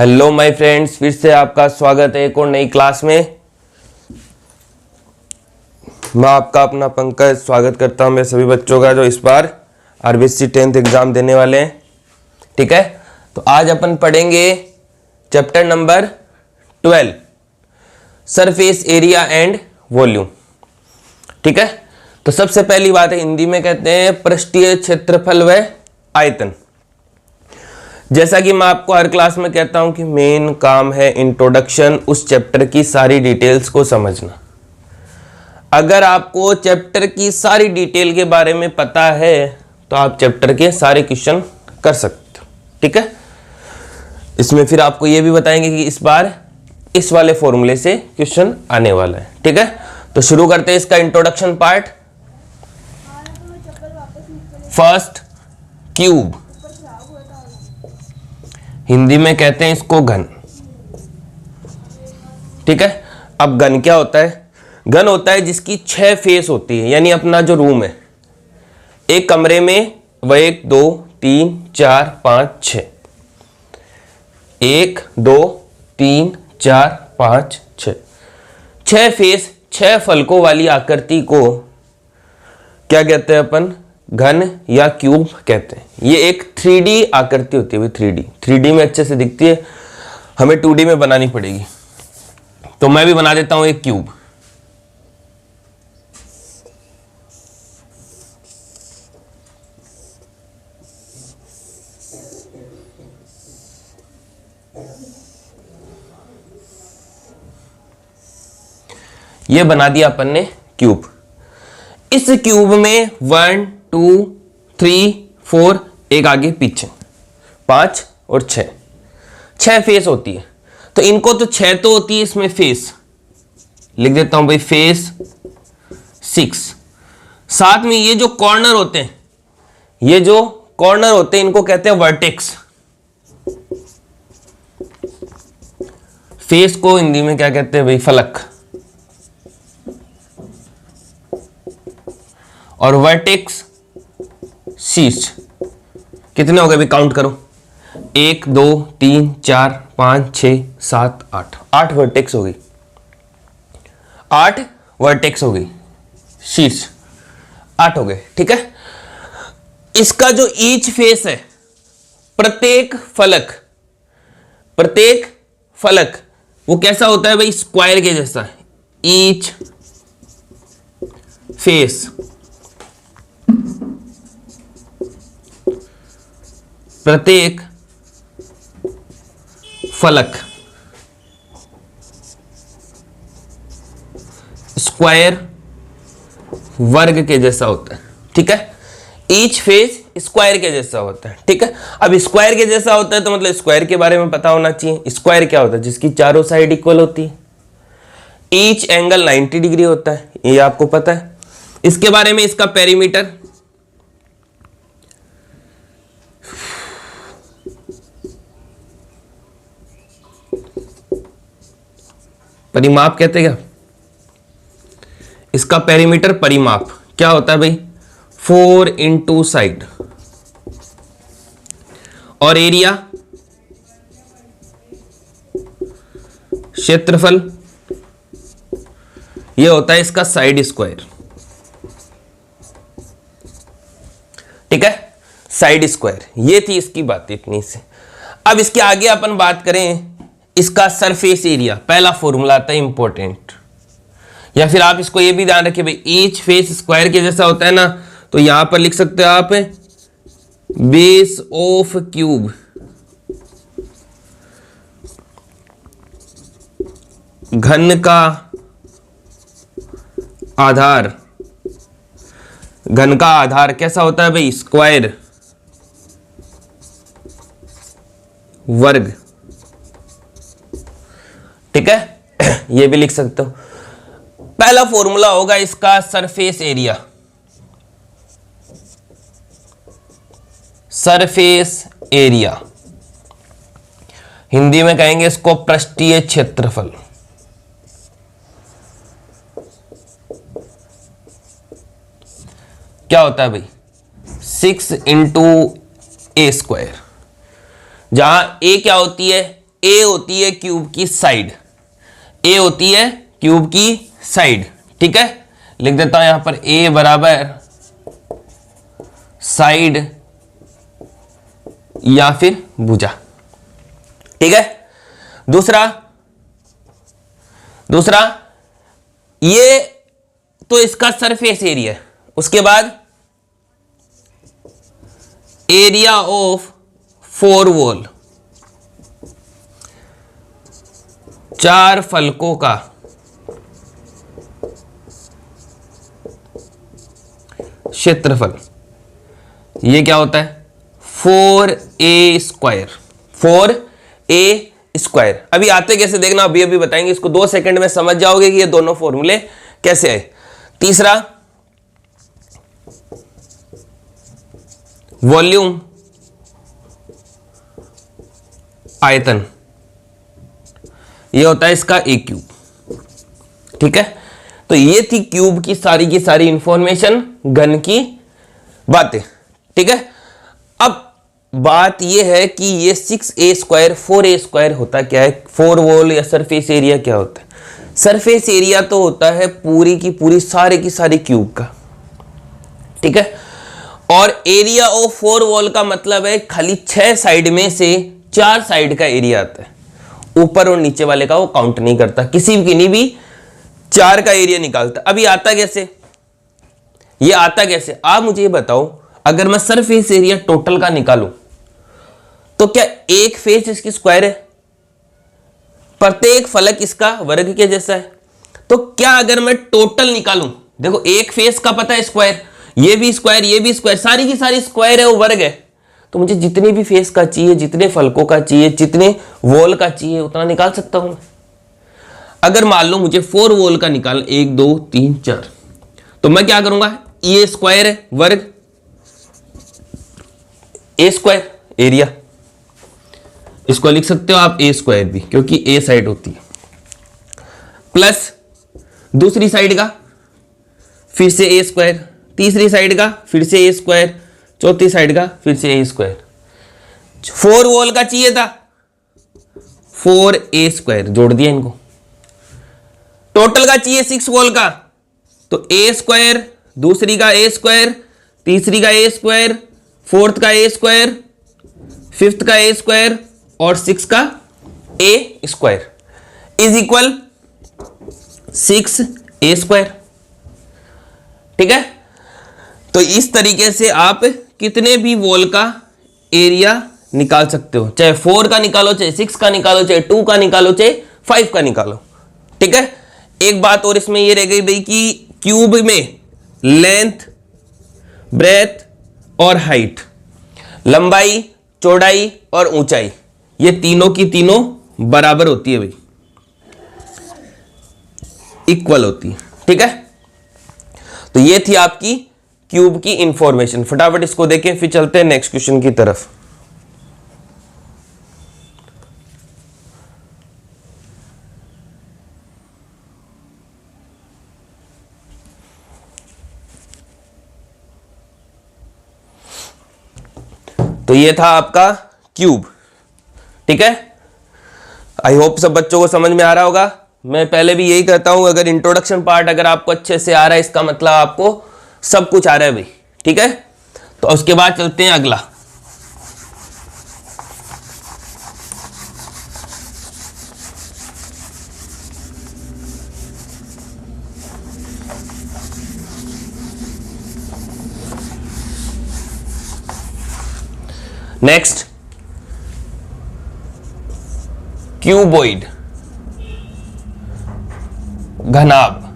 Hello my friends, फिर से आपका स्वागत है एक और नई क्लास में। मैं आपका अपना पंकज स्वागत करता हूं मैं सभी बच्चों का जो इस बार आरबीएससी 10th एग्जाम देने वाले हैं। ठीक है, तो आज अपन पढ़ेंगे chapter number 12 surface area and volume. ठीक है, तो सबसे पहली बात है, हिंदी में कहते हैं पृष्ठीय क्षेत्रफल व आयतन। जैसा कि मैं आपको हर क्लास में कहता हूं कि मेन काम है इंट्रोडक्शन, उस चैप्टर की सारी डिटेल्स को समझना। अगर आपको चैप्टर की सारी डिटेल के बारे में पता है तो आप चैप्टर के सारे क्वेश्चन कर सकते हो। ठीक है, इसमें फिर आपको यह भी बताएंगे कि इस बार इस वाले फॉर्मूले से क्वेश्चन आने वाला है। ठीक है, तो शुरू करते हैं इसका introduction part. First, cube. Hindi में कहते हैं इसको घन। ठीक है, अब घन क्या होता है? घन होता है जिसकी 6 फेस होती है, यानी अपना जो रूम है एक कमरे में वह 1 2 3 4 5 6, 1 2 3 4 5 6, 6 फेस 6 फलकों वाली आकृति को क्या कहते हैं अपन? घन या क्यूब कहते हैं। ये एक 3D आकृति होती है। 3D में अच्छे से दिखती है, हमें 2D में बनानी पड़ेगी। तो मैं भी बना देता हूं एक क्यूब। ये बना दिया अपन ने क्यूब। इस क्यूब में 1 2 3 4, एक आगे पीछे 5 और 6 फेस होती है। तो इनको तो 6 तो होती है, इसमें फेस लिख देता हूं भाई, फेस 6। साथ में ये जो कॉर्नर होते हैं, इनको कहते हैं वर्टेक्स। फेस को हिंदी में क्या कहते हैं भाई? फलक। और वर्टेक्स शीर्ष। कितने हो गए भी? काउंट करो, 1 2 3 4 5 6 7 8, 8 वर्टेक्स हो गई। 8 वर्टेक्स हो गई, शीर्ष 8 हो गए। ठीक है, इसका जो ईच फेस है, प्रत्येक फलक वो कैसा होता है भाई? स्क्वायर के जैसा। ईच फेस, प्रत्येक फलक स्क्वायर वर्ग के जैसा होता है। ठीक है, ईच फेस स्क्वायर के जैसा होता है। ठीक है, अब स्क्वायर के जैसा होता है तो मतलब स्क्वायर के बारे में पता होना चाहिए। स्क्वायर क्या होता है? जिसकी चारों साइड इक्वल होती है। ईच एंगल 90 डिग्री होता है, ये आपको पता है। इसके बारे में इसका पेरीमीटर, परिमाप कहते हैं क्या? इसका पेरीमीटर परिमाप क्या होता है भाई? 4 इंटू साइड। और एरिया, क्षेत्रफल, ये होता है इसका साइड स्क्वायर। ठीक है, साइड स्क्वायर। ये थी इसकी बात इतनी से। अब इसके आगे अपन बात करें इसका सरफेस एरिया। पहला फॉर्मूला आता है इंपॉर्टेंट, या फिर आप इसको ये भी ध्यान रखिए भाई, ईच फेस स्क्वायर के जैसा होता है ना, तो यहां पर लिख सकते हो आप बेस ऑफ क्यूब। घन का आधार, घन का आधार कैसा होता है भाई? स्क्वायर वर्ग। ठीक है, ये भी लिख सकते हो। पहला फॉर्मूला होगा इसका surface area. Surface area Hindi में कहेंगे इसको पृष्ठीय क्षेत्रफल। क्या होता है भाई? 6 इंटू ए स्क्वायर, जहां ए क्या होती है? ए होती है क्यूब की साइड, ए होती है क्यूब की साइड, ठीक है। लिख देता हूं यहां पर ए बराबर साइड या फिर भुजा, ठीक है। दूसरा ये तो इसका सरफेस एरिया है। उसके बाद एरिया ऑफ 4 वॉल, 4 फलकों का क्षेत्रफल, ये क्या होता है 4a स्क्वायर, 4a स्क्वायर। अभी आते कैसे देखना, अभी बताएंगे, इसको 2 सेकंड में समझ जाओगे कि ये दोनों फॉर्मूले कैसे आए। तीसरा वॉल्यूम, आयतन, ये होता है इसका ए क्यूब, ठीक है। तो ये थी क्यूब की सारी इंफॉर्मेशन, घन की बातें, ठीक है। अब बात यह है कि ये 6a स्क्वायर 4a स्क्वायर होता क्या है, 4 वॉल या सरफेस एरिया क्या होता है। सरफेस एरिया तो होता है पूरी की पूरी सारी क्यूब का, ठीक है। और एरिया ऑफ 4 वॉल का मतलब है खाली 6 साइड में से 4 साइड का एरिया आता है, ऊपर और नीचे वाले का वो काउंट नहीं करता, किसी की भी 4 का एरिया निकालता। अभी आता कैसे, ये आता कैसे, आप मुझे ये बताओ, अगर मैं सरफेस एरिया टोटल का निकालूं तो क्या एक फेस इसकी स्क्वायर है, प्रत्येक फलक इसका वर्ग के जैसा है। तो क्या अगर मैं टोटल निकालूं, देखो एक फेस का पता है स्क्वायर, ये भी स्क्वायर, ये भी स्क्वायर, सारी की सारी स्क्वायर है, वो वर्ग है। तो मुझे जितने भी फेस का चाहिए, जितने फलकों का चाहिए, जितने वॉल का चाहिए, उतना निकाल सकता हूं मैं। अगर मान लो मुझे 4 वॉल का निकाल, 1 2 3 4, तो मैं क्या करूंगा, ये स्क्वायर है, वर्ग, ए स्क्वायर एरिया, इसको लिख सकते हो आप ए स्क्वायर भी, क्योंकि ए साइड होती है, प्लस दूसरी साइड का फिर से ए स्क्वायर, तीसरी साइड का फिर से ए स्क्वायर, चौथी साइड का फिर से ए स्क्वायर। 4 वॉल का चाहिए था, 4a स्क्वायर जोड़ दिया इनको। टोटल का चाहिए 6 वॉल का, तो ए स्क्वायर, दूसरी का ए स्क्वायर, तीसरी का ए स्क्वायर, फोर्थ का ए स्क्वायर, फिफ्थ का ए स्क्वायर और 6 का a square is equal 6a square, ठीक है। तो इस तरीके से आप कितने भी वॉल का एरिया निकाल सकते हो, चाहे 4 का निकालो, चाहे 6 का निकालो, चाहे 2 का निकालो, चाहे 5 का निकालो, ठीक है। एक बात और इसमें ये रह गई भाई कि क्यूब में लेंथ, ब्रेथ और हाइट, लंबाई, चौड़ाई और ऊंचाई, ये तीनों की तीनों बराबर होती है भाई, इक्वल होती है, ठीक है। तो ये थी आपकी क्यूब की इंफॉर्मेशन। फटाफट इसको देखें, फिर चलते हैं नेक्स्ट क्वेश्चन की तरफ। तो ये था आपका क्यूब, ठीक है। आई होप सब बच्चों को समझ में आ रहा होगा। मैं पहले भी यही कहता हूं, अगर इंट्रोडक्शन पार्ट अगर आपको अच्छे से आ रहा है, इसका मतलब आपको सब कुछ आ रहा है भाई, ठीक है। तो उसके बाद चलते हैं अगला। नेक्स्ट, क्यूबॉइड, घनाभ।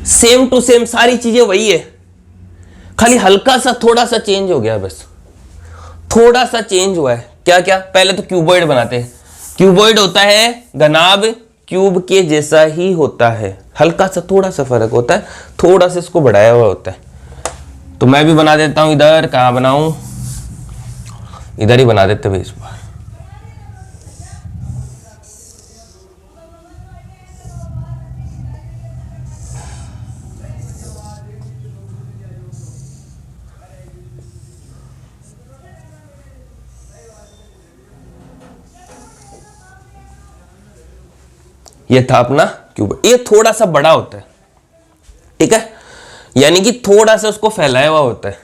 सेम टू सेम सारी चीजें वही है, खाली हल्का सा थोड़ा सा चेंज हो गया, बस थोड़ा सा चेंज हुआ है। क्या क्या, पहले तो क्यूबॉइड बनाते हैं। क्यूबॉइड होता है घनाभ क्यूब के जैसा ही होता है, हल्का सा थोड़ा सा फर्क होता है, थोड़ा सा इसको बढ़ाया हुआ होता है। तो मैं भी बना देता हूं, इधर कहां बनाऊं, इधर ही बना देते भाई इस बार। ये था अपना क्यूबॉइड। ये थोड़ा सा बड़ा होता है, ठीक है, यानी कि थोड़ा सा उसको फैलाया हुआ होता है,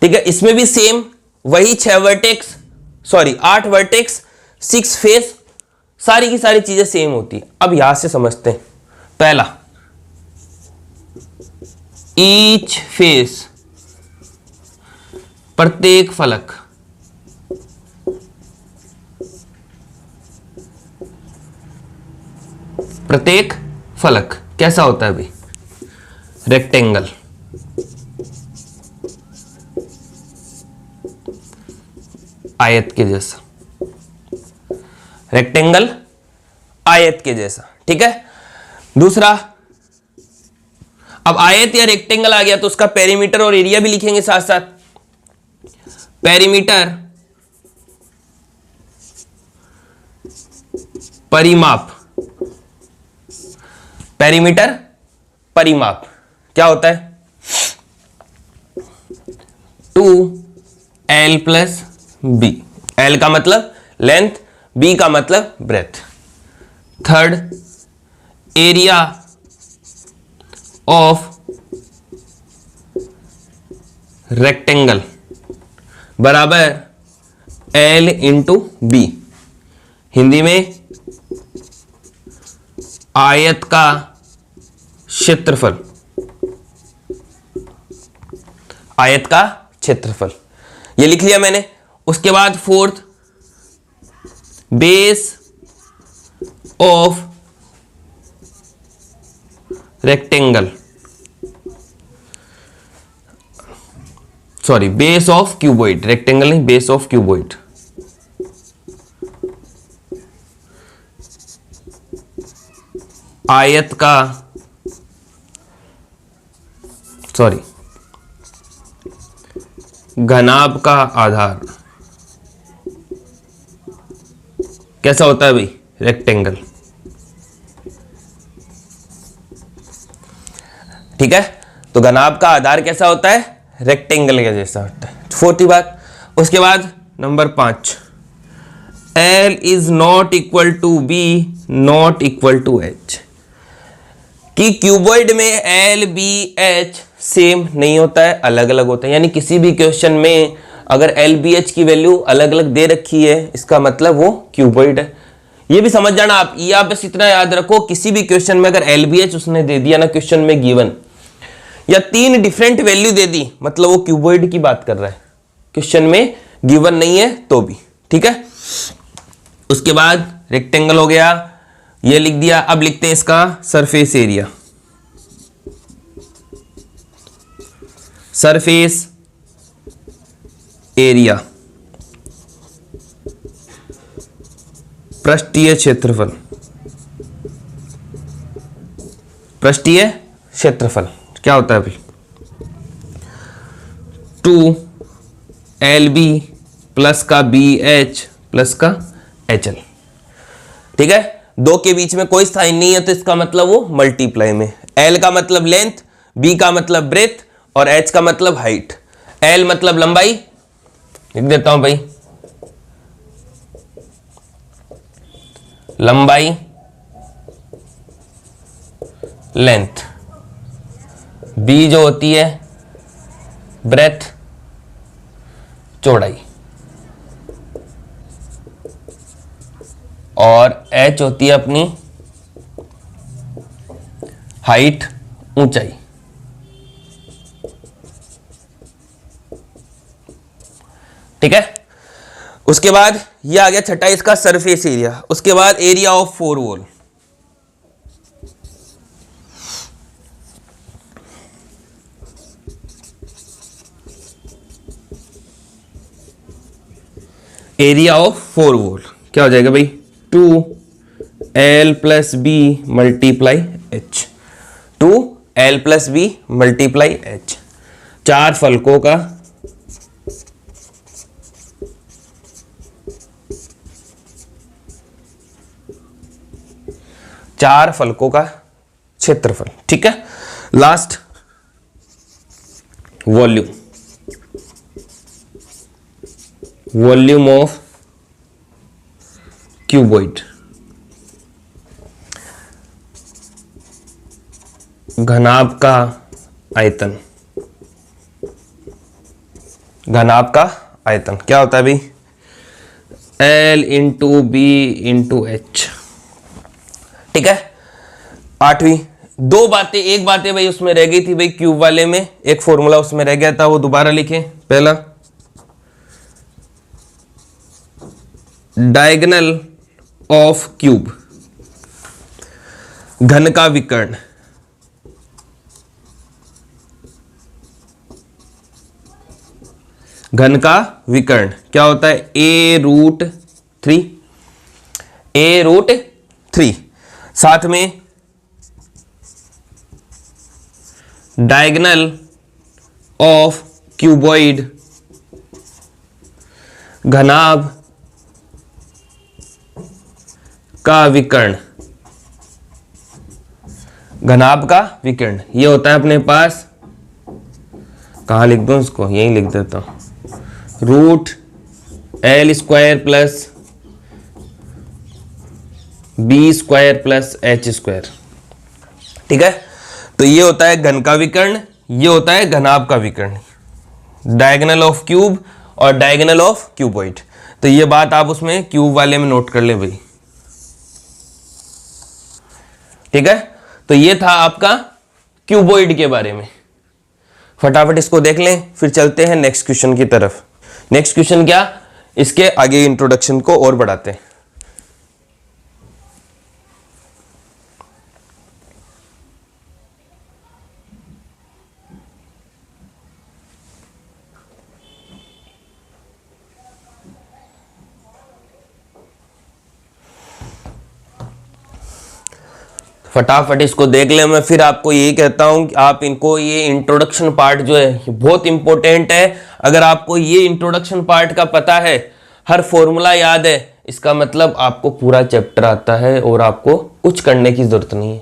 ठीक है। इसमें भी सेम वही 8 वर्टेक्स 6 फेस, सारी की सारी चीजें सेम होती है। अब यहां से समझते हैं। पहला, ईच फेस, प्रत्येक फलक, प्रत्येक फलक कैसा होता है भाई? रेक्टेंगल। आयत के जैसा, रेक्टेंगल आयत के जैसा, ठीक है। दूसरा, अब आयत या रेक्टेंगल आ गया तो उसका पेरीमीटर और एरिया भी लिखेंगे साथ साथ। पेरीमीटर, परिमाप, पेरीमीटर परिमाप क्या होता है? 2l plus B. एल का मतलब लेंथ, बी का मतलब breadth. Third, area of rectangle बराबर एल इंटू बी। हिंदी में आयत का क्षेत्रफल, आयत का क्षेत्रफल, ये लिख लिया मैंने। उसके बाद fourth, base of rectangle, sorry base of cuboid, rectangle नहीं, बेस ऑफ क्यूबॉइड। आयत का, सॉरी घनाभ का आधार कैसा होता है भाई? रेक्टेंगल, ठीक है। तो घनाभ का आधार कैसा होता है? रेक्टेंगल के जैसा होता है। फोर्थ बात। उसके बाद नंबर 5, L is not equal to B not equal to H, कि क्यूबॉइड में L, B, H सेम नहीं होता है, अलग अलग होता है। यानी किसी भी क्वेश्चन में अगर L, B, H की वैल्यू अलग अलग दे रखी है, इसका मतलब वो क्यूबॉइड है। ये भी समझ जाना आप, ये आप बस इतना याद रखो, किसी भी क्वेश्चन में अगर L, B, H उसने दे दिया ना क्वेश्चन में गिवन, या 3 डिफरेंट वैल्यू दे दी, मतलब वो क्यूबॉइड की बात कर रहा है। क्वेश्चन में गिवन नहीं है तो भी, ठीक है। उसके बाद रेक्टेंगल हो गया, ये लिख दिया। अब लिखते हैं इसका सरफेस एरिया। सरफेस एरिया, पृष्ठीय क्षेत्रफल, पृष्ठीय क्षेत्रफल क्या होता है अभी? 2LB प्लस का BH प्लस का HL, ठीक है। दो के बीच में कोई साइन नहीं है तो इसका मतलब वो मल्टीप्लाई में। L का मतलब लेंथ, B का मतलब ब्रेथ और H का मतलब हाइट। L मतलब लंबाई, लिख देता हूं भाई, लंबाई, लेंथ। B जो होती है ब्रेथ, चौड़ाई, और H होती है अपनी हाइट, ऊंचाई। ठीक है। उसके बाद ये आ गया छठा इसका सरफेस एरिया। उसके बाद area of 4 wall, area of 4 wall क्या हो जाएगा भाई? 2L plus b multiply H, 2L plus b multiply H। 4 फलकों का क्षेत्रफल, ठीक है। Last volume, volume of cuboid. घनाभ का आयतन। घनाभ का आयतन क्या होता है भाई? L into B into H. ठीक है। 8वीं, दो बातें, एक बात है भाई उसमें रह गई थी भाई, क्यूब वाले में एक फॉर्मूला उसमें रह गया था, वो दोबारा लिखें। पहला, डायगोनल ऑफ क्यूब, घन का विकर्ण। घन का विकर्ण क्या होता है? a√3, a√3। साथ में डायगोनल ऑफ क्यूबॉइड, घनाभ का विकर्ण। घनाभ का विकर्ण ये होता है अपने पास, कहाँ लिख दूं इसको? यहीं लिख देता हूं, √L² plus B² plus H²। ठीक है। तो ये होता है घन का विकर्ण, ये होता है घनाभ का विकर्ण, डायगोनल ऑफ क्यूब और डायगोनल ऑफ क्यूबॉइड। तो ये बात आप उसमें क्यूब वाले में नोट कर ले भाई। ठीक है। तो ये था आपका क्यूबॉइड के बारे में। फटाफट इसको देख लें, फिर चलते हैं नेक्स्ट क्वेश्चन की तरफ। नेक्स्ट क्वेश्चन क्या, इसके आगे इंट्रोडक्शन को और बढ़ाते हैं। फटाफट इसको देख ले। मैं फिर आपको यही कहता हूं कि आप इनको, ये इंट्रोडक्शन पार्ट जो है ये बहुत इंपॉर्टेंट है। अगर आपको ये इंट्रोडक्शन पार्ट का पता है, हर फॉर्मूला याद है, इसका मतलब आपको पूरा चैप्टर आता है और आपको कुछ करने की जरूरत नहीं है।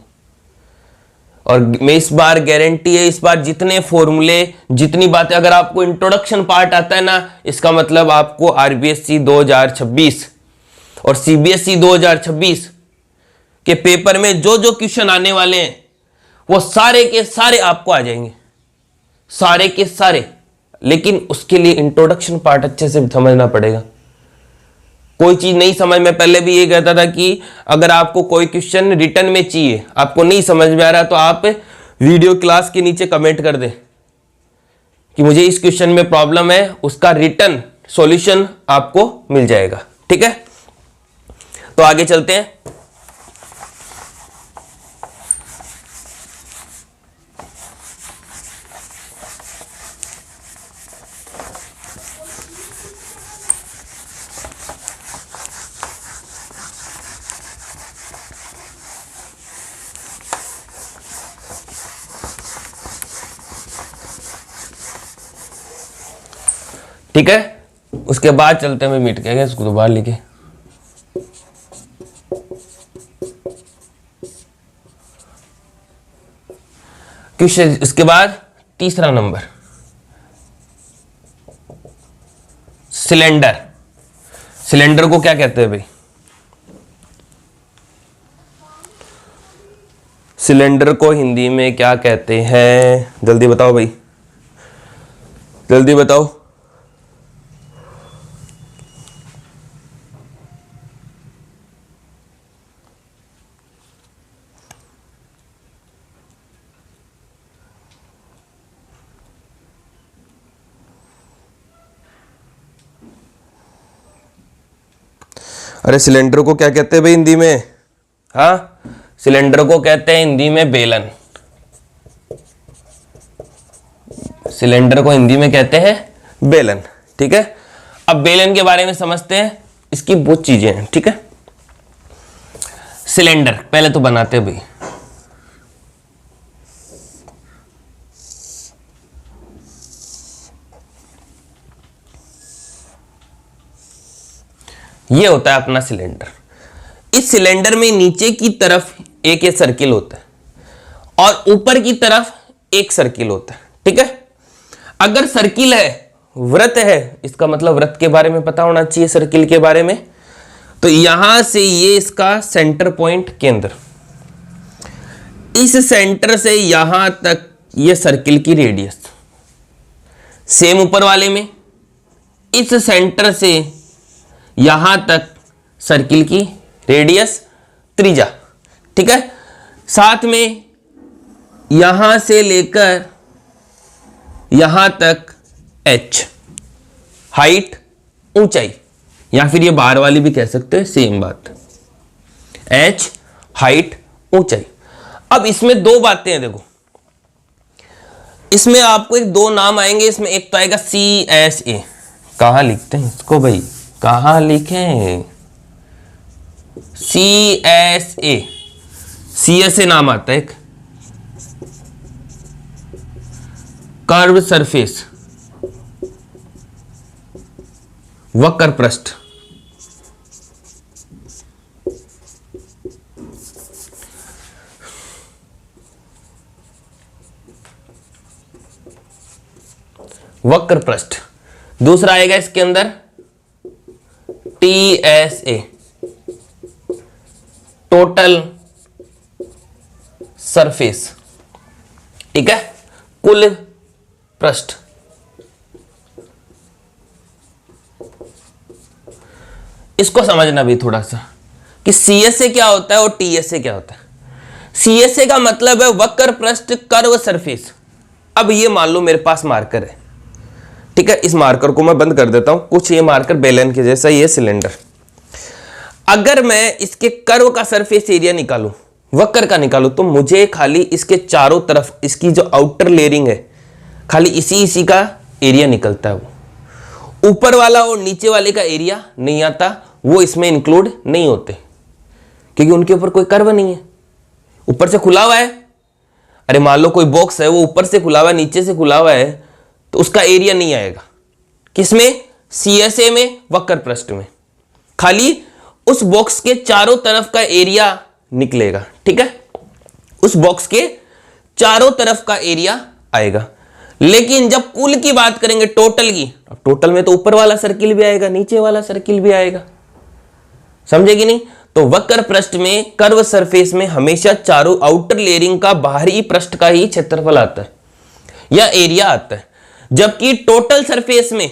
और मैं इस बार गारंटी है, इस बार जितने फॉर्मूले, जितनी बातें, अगर आपको इंट्रोडक्शन पार्ट आता है ना, इसका मतलब आपको आरबीएससी 2026 और सीबीएसई 2026 के पेपर में जो जो क्वेश्चन आने वाले हैं वो सारे के सारे आपको आ जाएंगे, सारे के सारे। लेकिन उसके लिए इंट्रोडक्शन पार्ट अच्छे से समझना पड़ेगा। कोई चीज नहीं समझ में, पहले भी ये कहता था कि अगर आपको कोई क्वेश्चन रिटर्न में चाहिए, आपको नहीं समझ में आ रहा, तो आप वीडियो क्लास के नीचे कमेंट कर दें कि मुझे इस क्वेश्चन में प्रॉब्लम है, उसका रिटर्न सॉल्यूशन आपको मिल जाएगा। ठीक है। तो आगे चलते हैं। ठीक है। उसके बाद चलते हैं, मैं मिट गया इसको दोबारा लिखे। क्वेश्चन, इसके बाद तीसरा नंबर, सिलेंडर। सिलेंडर को क्या कहते हैं भाई? सिलेंडर को हिंदी में क्या कहते हैं? जल्दी बताओ भाई, जल्दी बताओ। अरे सिलेंडर को क्या कहते हैं भाई हिंदी में? हाँ, सिलेंडर को कहते हैं हिंदी में बेलन। सिलेंडर को हिंदी में कहते हैं बेलन। ठीक है। अब बेलन के बारे में समझते हैं, इसकी बहुत चीजें हैं। ठीक है। सिलेंडर पहले तो बनाते हैं भाई। ये होता है अपना सिलेंडर। इस सिलेंडर में नीचे की तरफ एक ये सर्किल होता है और ऊपर की तरफ एक सर्किल होता है। ठीक है। अगर सर्किल है, वृत्त है, इसका मतलब वृत्त के बारे में पता होना चाहिए, सर्किल के बारे में। तो यहां से ये इसका सेंटर पॉइंट केंद्र, इस सेंटर से यहां तक ये सर्किल की रेडियस, सेम ऊपर वाले में इस सेंटर से यहां तक सर्किल की रेडियस त्रिज्या, ठीक है। साथ में यहां से लेकर यहां तक h, हाइट ऊंचाई, या फिर ये बाहर वाली भी कह सकते हैं, सेम बात, h हाइट ऊंचाई। अब इसमें दो बातें हैं, देखो इसमें आपको एक दो नाम आएंगे, इसमें एक तो आएगा CSA, कहां लिखते हैं इसको भाई, कहां लिखें, CSA, CSA नाम आता है एक, कर्व सरफेस, वक्र पृष्ठ। वक्र पृष्ठ। दूसरा आएगा इसके अंदर TSA, टोटल सरफेस, ठीक है, कुल पृष्ठ। इसको समझना भी थोड़ा सा कि CSA क्या होता है और TSA क्या होता है। CSA का मतलब है वक्र पृष्ठ कर्व सरफेस। अब ये मान लो मेरे पास मार्कर है, ठीक है, इस मार्कर को मैं बंद कर देता हूं, कुछ ये मार्कर बेलन के जैसा, ये सिलेंडर। अगर मैं इसके कर्व का सरफेस एरिया निकालूं, वक्र का निकालूं, तो मुझे खाली इसके चारों तरफ इसकी जो आउटर लेयरिंग है, खाली इसी का एरिया निकलता है। वो ऊपर वाला और नीचे वाले का एरिया नहीं आता, वो इसमें इंक्लूड नहीं होते, क्योंकि उनके ऊपर कोई कर्व नहीं है, ऊपर से खुला हुआ है। अरे मान लो कोई बॉक्स है, वो ऊपर से खुला हुआ है, नीचे से खुला हुआ है, तो उसका एरिया नहीं आएगा। किसमें? CSA में, वक्र पृष्ठ में। खाली उस बॉक्स के चारों तरफ का एरिया निकलेगा, ठीक है, उस बॉक्स के चारों तरफ का एरिया आएगा। लेकिन जब कुल की बात करेंगे, टोटल की, अब टोटल में तो ऊपर वाला सर्किल भी आएगा, नीचे वाला सर्किल भी आएगा, समझे कि नहीं? तो वक्र पृष्ठ में, कर्व सरफेस में हमेशा चारों आउटर लेयरिंग का बाहरी पृष्ठ का ही क्षेत्रफल आता है या एरिया आता है, जबकि टोटल सरफेस में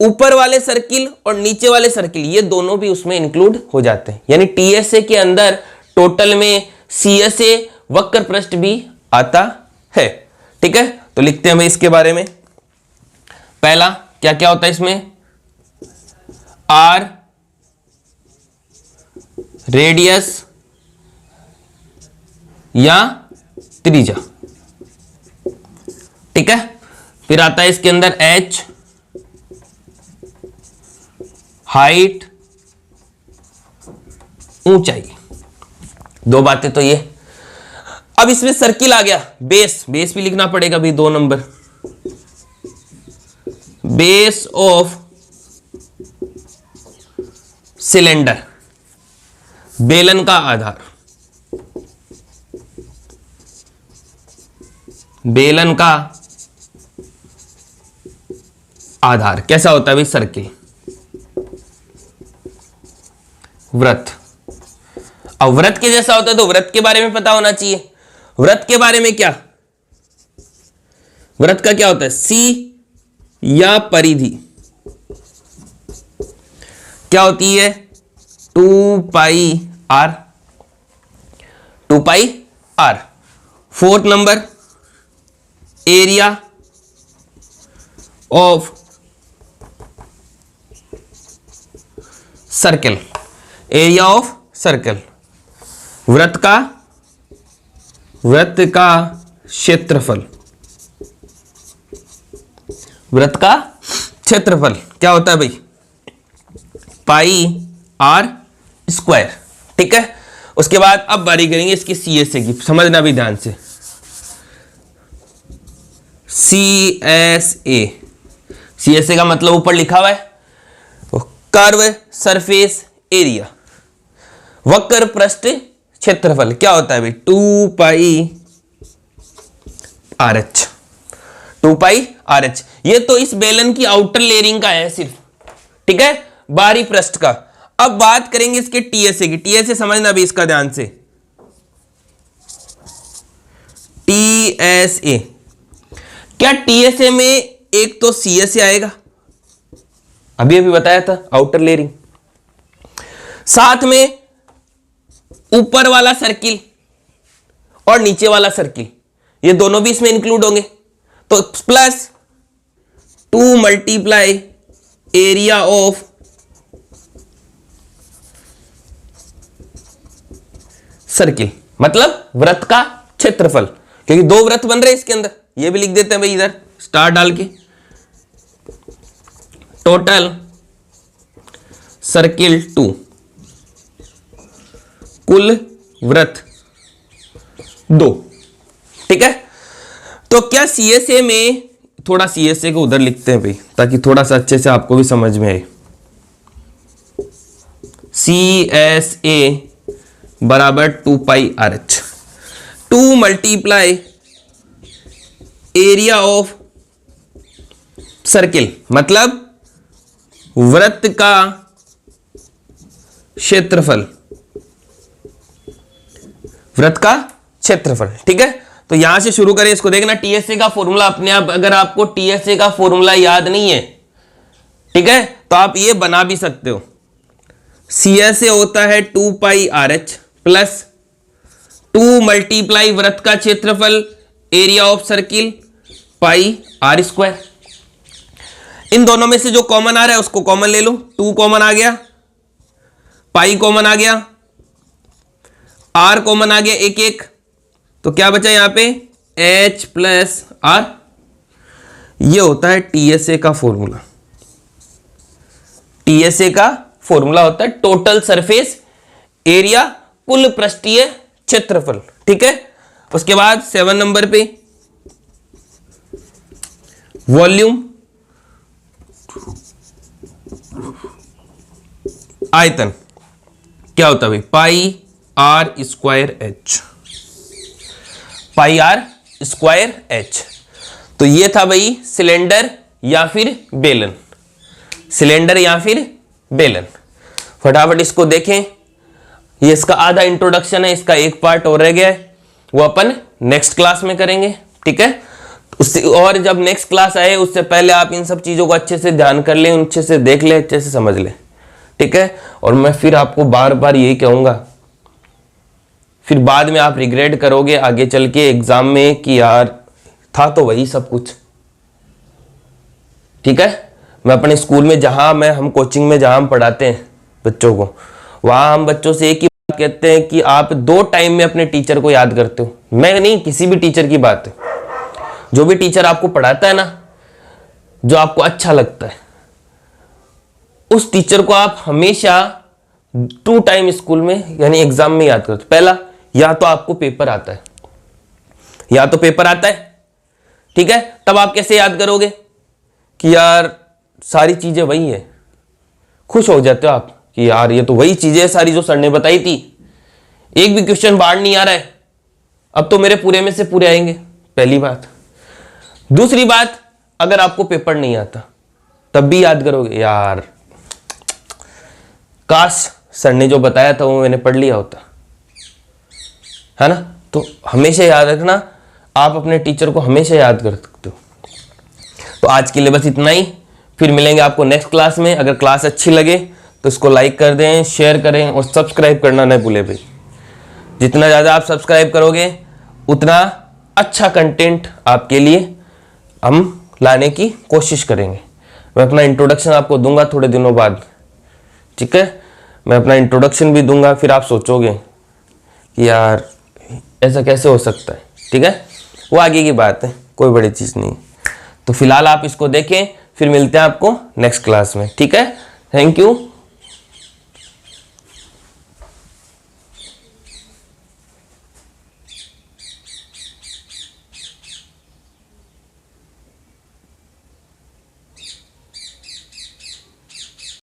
ऊपर वाले सर्किल और नीचे वाले सर्किल, ये दोनों भी उसमें इंक्लूड हो जाते हैं। यानी TSA के अंदर टोटल में CSA वक्र पृष्ठ भी आता है, ठीक है। तो लिखते हैं भाई इसके बारे में। पहला क्या क्या होता है इसमें? R रेडियस या त्रिज्या, ठीक है। फिर आता है इसके अंदर H हाइट ऊंचाई। दो बातें तो ये। अब इसमें सर्किल आ गया, बेस, बेस भी लिखना पड़ेगा भाई, 2 नंबर, बेस ऑफ सिलेंडर, बेलन का आधार, बेलन का आधार कैसा होता है भाई? सर्किल, वृत्त। अब वृत्त के जैसा होता है तो वृत्त के बारे में पता होना चाहिए। वृत्त के बारे में क्या, वृत्त का क्या होता है? सी या परिधि क्या होती है? 2πr, 2πr। 4th number, area of circle, area of circle, वृत्त का क्षेत्रफल, वृत्त का क्षेत्रफल क्या होता है भाई? πr स्क्वायर, ठीक है। उसके बाद अब बारी करेंगे इसकी CSA की, समझना भी ध्यान से। CSA, CSA का मतलब ऊपर लिखा हुआ है, कर्व सरफेस एरिया, वक्र पृष्ठ क्षेत्रफल क्या होता है भाई? 2πRH, 2πRH। ये तो इस बेलन की आउटर लेयरिंग का है सिर्फ, ठीक है, बाहरी पृष्ठ का। अब बात करेंगे इसके TSA की। TSA समझना भी इसका ध्यान से। CSA, क्या TSA में एक तो CSA आएगा, अभी अभी बताया था आउटर लेयरिंग, साथ में ऊपर वाला सर्किल और नीचे वाला सर्किल, ये दोनों भी इसमें इंक्लूड होंगे, तो plus 2 multiply area of circle, मतलब वृत्त का क्षेत्रफल, क्योंकि 2 वृत्त बन रहे हैं इसके अंदर, ये भी लिख देते हैं भाई इधर स्टार डाल के, टोटल सर्किल 2, कुल वृत्त 2, ठीक है। तो क्या CSA में, थोड़ा CSA को उधर लिखते हैं भाई ताकि थोड़ा सा अच्छे से आपको भी समझ में आए, CSA बराबर 2 पाई RH, 2 multiply area of circle, मतलब वृत्त का क्षेत्रफल, वृत्त का क्षेत्रफल, ठीक है। तो यहां से शुरू करें, इसको देखना TSA का फॉर्मूला अपने आप, अगर आपको TSA का फॉर्मूला याद नहीं है, ठीक है, तो आप ये बना भी सकते हो। CSA होता है 2 पाई RH प्लस 2 मल्टीप्लाई वृत्त का क्षेत्रफल area of circle pi R²। इन दोनों में से जो कॉमन आ रहा है उसको कॉमन ले लो, 2 कॉमन आ गया, पाई कॉमन आ गया, R कॉमन आ गया, एक, तो क्या बचा यहां पे H प्लस R। ये होता है TSA का फॉर्मूला। TSA का फॉर्मूला होता है टोटल सरफेस एरिया, कुल पृष्ठीय क्षेत्रफल, ठीक है। उसके बाद 7 नंबर पे वॉल्यूम आयतन, क्या होता है भाई पाई R²H, पाई R²H। तो ये था भाई सिलेंडर या फिर बेलन, सिलेंडर या फिर बेलन। फटाफट इसको देखें, ये इसका आधा इंट्रोडक्शन है, इसका एक पार्ट और रह गया है, वो अपन नेक्स्ट क्लास में करेंगे, ठीक है। उससे और जब नेक्स्ट क्लास आए उससे पहले आप इन सब चीजों को अच्छे से ध्यान कर लें, अच्छे से देख लें, अच्छे से समझ लें, ठीक है। और मैं फिर आपको बार बार यही कहूंगा, फिर बाद में आप रिग्रेट करोगे आगे चल के एग्जाम में कि यार था तो वही सब कुछ, ठीक है। मैं अपने स्कूल में हम कोचिंग में जहां हम पढ़ाते हैं बच्चों को, वहां हम बच्चों से एक ही बात कहते हैं कि आप 2 टाइम में अपने टीचर को याद करते हो। मैं नहीं, किसी भी टीचर की बात है, जो भी टीचर आपको पढ़ाता है ना, जो आपको अच्छा लगता है, उस टीचर को आप हमेशा 2 टाइम स्कूल में यानी एग्जाम में याद करते हो। पहला, या तो आपको पेपर आता है, या तो पेपर आता है, ठीक है, तब आप कैसे याद करोगे कि यार सारी चीजें वही है, खुश हो जाते हो आप कि यार ये तो वही चीजें सारी जो सर ने बताई थी, एक भी क्वेश्चन बाहर नहीं आ रहा है, अब तो मेरे पूरे में से पूरे आएंगे, पहली बात। दूसरी बात, अगर आपको पेपर नहीं आता तब भी याद करोगे यार काश सर ने जो बताया था वो मैंने पढ़ लिया होता, है ना। तो हमेशा याद रखना, आप अपने टीचर को हमेशा याद कर सकते हो। तो आज के लिए बस इतना ही, फिर मिलेंगे आपको नेक्स्ट क्लास में। अगर क्लास अच्छी लगे तो इसको लाइक कर दें, शेयर करें और सब्सक्राइब करना न भूलें भाई। जितना ज़्यादा आप सब्सक्राइब करोगे उतना अच्छा कंटेंट आपके लिए हम लाने की कोशिश करेंगे। मैं अपना इंट्रोडक्शन आपको दूंगा थोड़े दिनों बाद, ठीक है। मैं अपना इंट्रोडक्शन भी दूंगा, फिर आप सोचोगे कि यार ऐसा कैसे हो सकता है, ठीक है। वो आगे की बात है, कोई बड़ी चीज़ नहीं। तो फिलहाल आप इसको देखें, फिर मिलते हैं आपको नेक्स्ट क्लास में, ठीक है। Thank you.